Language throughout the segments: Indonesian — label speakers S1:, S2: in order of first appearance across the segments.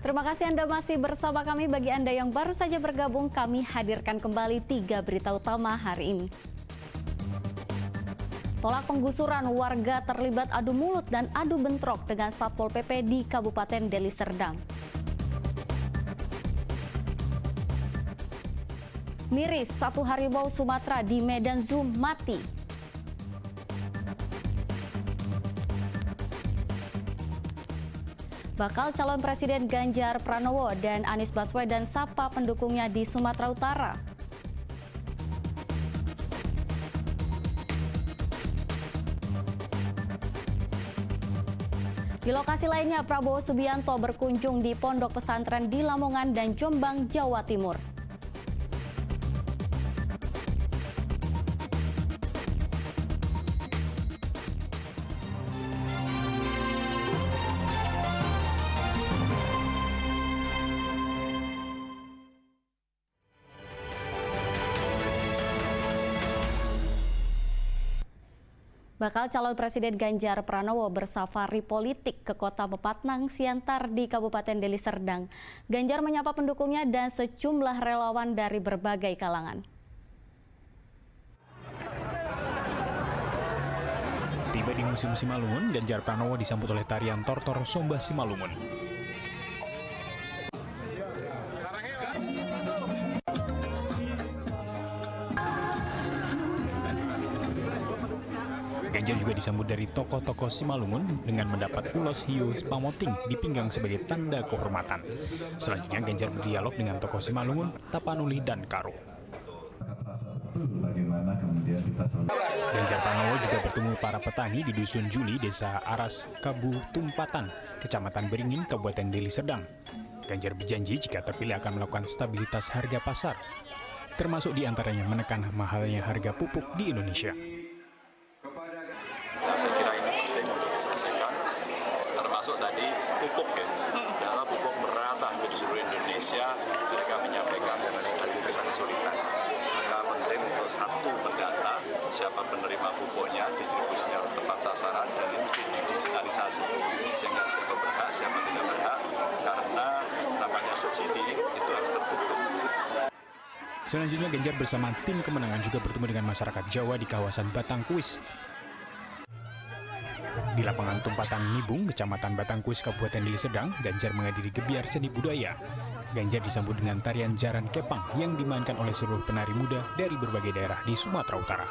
S1: Terima kasih Anda masih bersama kami. Bagi Anda yang baru saja bergabung, kami hadirkan kembali 3 berita utama hari ini. Tolak penggusuran, warga terlibat adu mulut dan adu bentrok dengan Satpol PP di Kabupaten Deli Serdang. Miris, 1 harimau Sumatera di Medan Zoo mati. Bakal calon Presiden Ganjar Pranowo dan Anies Baswedan sapa pendukungnya di Sumatera Utara. Di lokasi lainnya, Prabowo Subianto berkunjung di pondok pesantren di Lamongan dan Jombang, Jawa Timur. Bakal calon Presiden Ganjar Pranowo bersafari politik ke kota Pepatnang, Siantar di Kabupaten Deli Serdang. Ganjar menyapa pendukungnya dan sejumlah relawan dari berbagai kalangan.
S2: Tiba di Museum Simalungun, Ganjar Pranowo disambut oleh tarian Tortor Somba Simalungun. Ganjar juga disambut dari tokoh-tokoh Simalungun dengan mendapat ulos hiu pamoting di pinggang sebagai tanda kehormatan. Selanjutnya Ganjar berdialog dengan tokoh Simalungun, Tapanuli dan Karo. Ganjar Pranowo juga bertemu para petani di Dusun Juli, Desa Aras, Kabu Tumpatan, Kecamatan Beringin, Kabupaten Deli Serdang. Ganjar berjanji jika terpilih akan melakukan stabilitas harga pasar, termasuk diantaranya menekan mahalnya harga pupuk di Indonesia.
S3: Saya kira ini penting untuk diselesaikan, termasuk tadi pupuk ya. Dalam pupuk merata di seluruh Indonesia, mereka menyampaikan ada kesulitan. Maka penting untuk satu mendata siapa penerima pupuknya, distribusinya harus tepat sasaran dan ini digitalisasi sehingga siapa berhak, siapa tidak berhak, karena namanya subsidi itu harus tertutup.
S2: Selanjutnya Ganjar bersama tim kemenangan juga bertemu dengan masyarakat Jawa di kawasan Batangkuis. Di lapangan Tumpatan Nibung, Kecamatan Batangkuis, Kabupaten Deli Serdang, Ganjar menghadiri gebiar seni budaya. Ganjar disambut dengan tarian Jaran Kepang yang dimainkan oleh seluruh penari muda dari berbagai daerah di Sumatera Utara.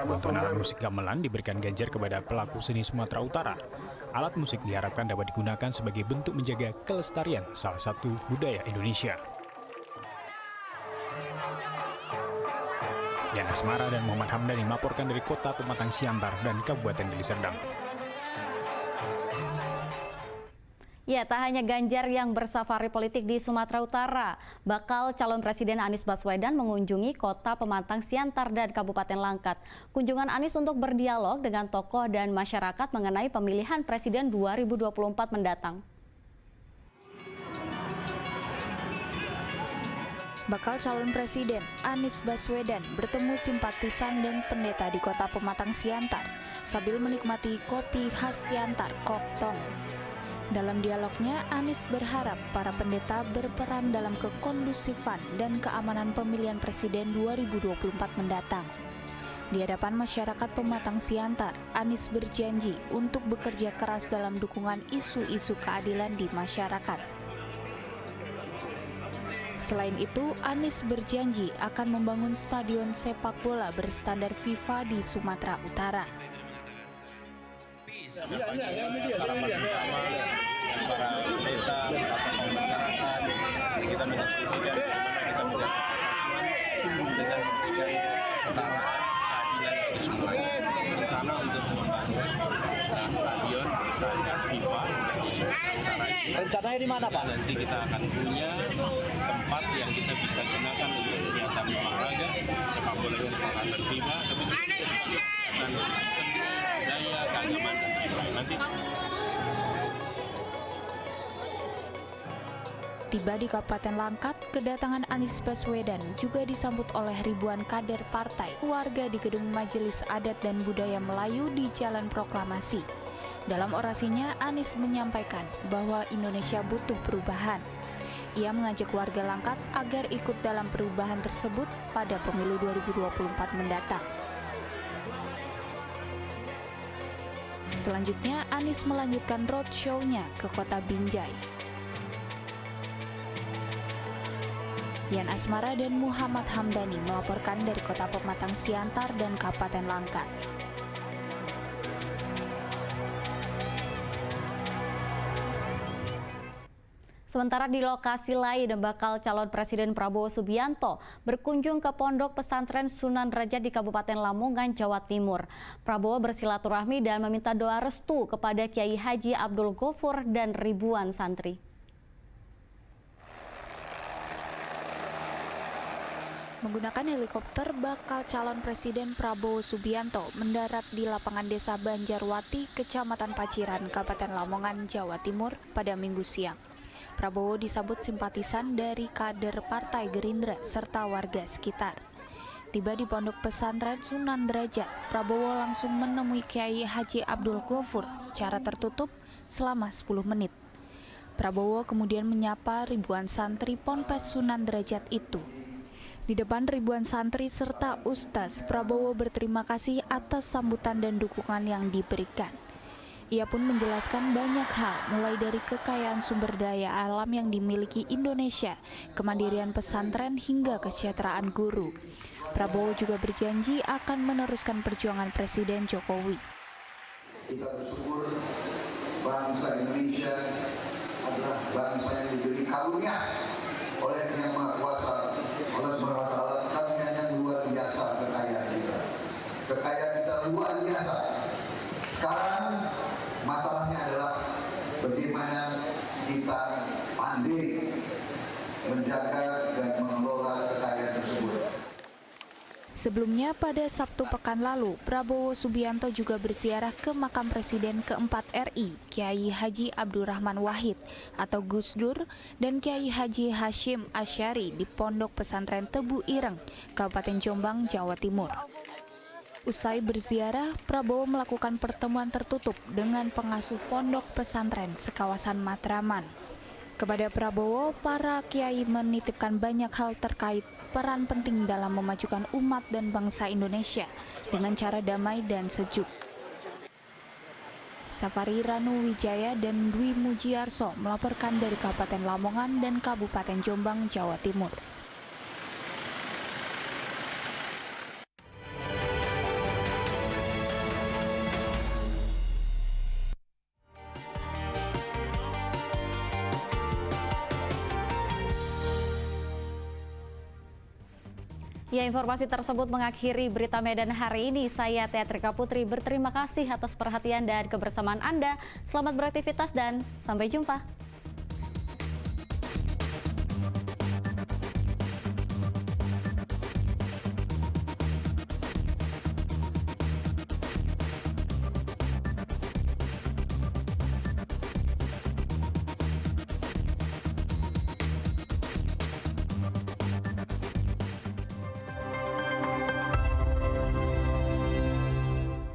S2: Bantuan alat musik gamelan diberikan Ganjar kepada pelaku seni Sumatera Utara. Alat musik diharapkan dapat digunakan sebagai bentuk menjaga kelestarian salah satu budaya Indonesia. Yana Asmara dan Muhammad Hamdani melaporkan dari kota Pematang Siantar dan Kabupaten Deli Serdang.
S1: Ya, tak hanya Ganjar yang bersafari politik di Sumatera Utara, bakal calon Presiden Anies Baswedan mengunjungi kota Pematang Siantar dan Kabupaten Langkat. Kunjungan Anies untuk berdialog dengan tokoh dan masyarakat mengenai pemilihan Presiden 2024 mendatang.
S4: Bakal calon Presiden Anies Baswedan bertemu simpatisan dan pendeta di kota Pematang Siantar sambil menikmati kopi khas Siantar, Koktong. Dalam dialognya, Anies berharap para pendeta berperan dalam kekondusifan dan keamanan pemilihan Presiden 2024 mendatang. Di hadapan masyarakat Pematang Siantar, Anies berjanji untuk bekerja keras dalam dukungan isu-isu keadilan di masyarakat. Selain itu, Anies berjanji akan membangun stadion sepak bola berstandar FIFA di Sumatera Utara.
S5: Stadion standar FIFA rencananya di mana, Pak? Nanti kita akan punya tempat yang kita bisa gunakan untuk kegiatan olahraga sepak bola standar FIFA, tapi juga kegiatan seni, budaya, keagamaan dan lain-lain. Nanti
S4: Tiba di Kabupaten Langkat, kedatangan Anies Baswedan juga disambut oleh ribuan kader partai, warga di Gedung Majelis Adat dan Budaya Melayu di Jalan Proklamasi. Dalam orasinya, Anies menyampaikan bahwa Indonesia butuh perubahan. Ia mengajak warga Langkat agar ikut dalam perubahan tersebut pada pemilu 2024 mendatang. Selanjutnya, Anies melanjutkan roadshow-nya ke kota Binjai. Yan Asmara dan Muhammad Hamdani melaporkan dari Kota Pematang Siantar dan Kabupaten Langkat.
S1: Sementara di lokasi lain, bakal calon Presiden Prabowo Subianto berkunjung ke Pondok Pesantren Sunan Derajat di Kabupaten Lamongan, Jawa Timur. Prabowo bersilaturahmi dan meminta doa restu kepada Kiai Haji Abdul Ghafur dan ribuan santri.
S4: Menggunakan helikopter, bakal calon Presiden Prabowo Subianto mendarat di lapangan Desa Banjarwati, Kecamatan Paciran, Kabupaten Lamongan, Jawa Timur pada Minggu siang. Prabowo disambut simpatisan dari kader Partai Gerindra serta warga sekitar. Tiba di Pondok Pesantren Sunan Derajat, Prabowo langsung menemui Kiai Haji Abdul Ghafur secara tertutup selama 10 menit. Prabowo kemudian menyapa ribuan santri Ponpes Sunan Derajat itu. Di depan ribuan santri serta ustaz, Prabowo berterima kasih atas sambutan dan dukungan yang diberikan. Ia pun menjelaskan banyak hal, mulai dari kekayaan sumber daya alam yang dimiliki Indonesia, kemandirian pesantren hingga kesejahteraan guru. Prabowo juga berjanji akan meneruskan perjuangan Presiden Jokowi.
S6: Kita bersyukur bangsa Indonesia adalah bangsa yang diberi karunia oleh Yang Maha Kuasa. Allah SWT, karunia yang luar biasa kekayaan kita. Kekayaan kita luar biasa. Sekarang masalahnya adalah bagaimana kita pandai menjaga dan mengelola kekayaan tersebut.
S4: Sebelumnya pada Sabtu pekan lalu, Prabowo Subianto juga berziarah ke makam Presiden keempat RI, Kiai Haji Abdurrahman Wahid atau Gus Dur, dan Kiai Haji Hashim Asy'ari di Pondok Pesantren Tebu Ireng, Kabupaten Jombang, Jawa Timur. Usai berziarah, Prabowo melakukan pertemuan tertutup dengan pengasuh pondok pesantren sekawasan Matraman. Kepada Prabowo, para kiai menitipkan banyak hal terkait peran penting dalam memajukan umat dan bangsa Indonesia dengan cara damai dan sejuk. Safari Ranu Wijaya dan Dwi Mujiarso melaporkan dari Kabupaten Lamongan dan Kabupaten Jombang, Jawa Timur.
S1: Ya, informasi tersebut mengakhiri berita Medan hari ini. Saya Teatrika Putri berterima kasih atas perhatian dan kebersamaan Anda. Selamat beraktivitas dan sampai jumpa.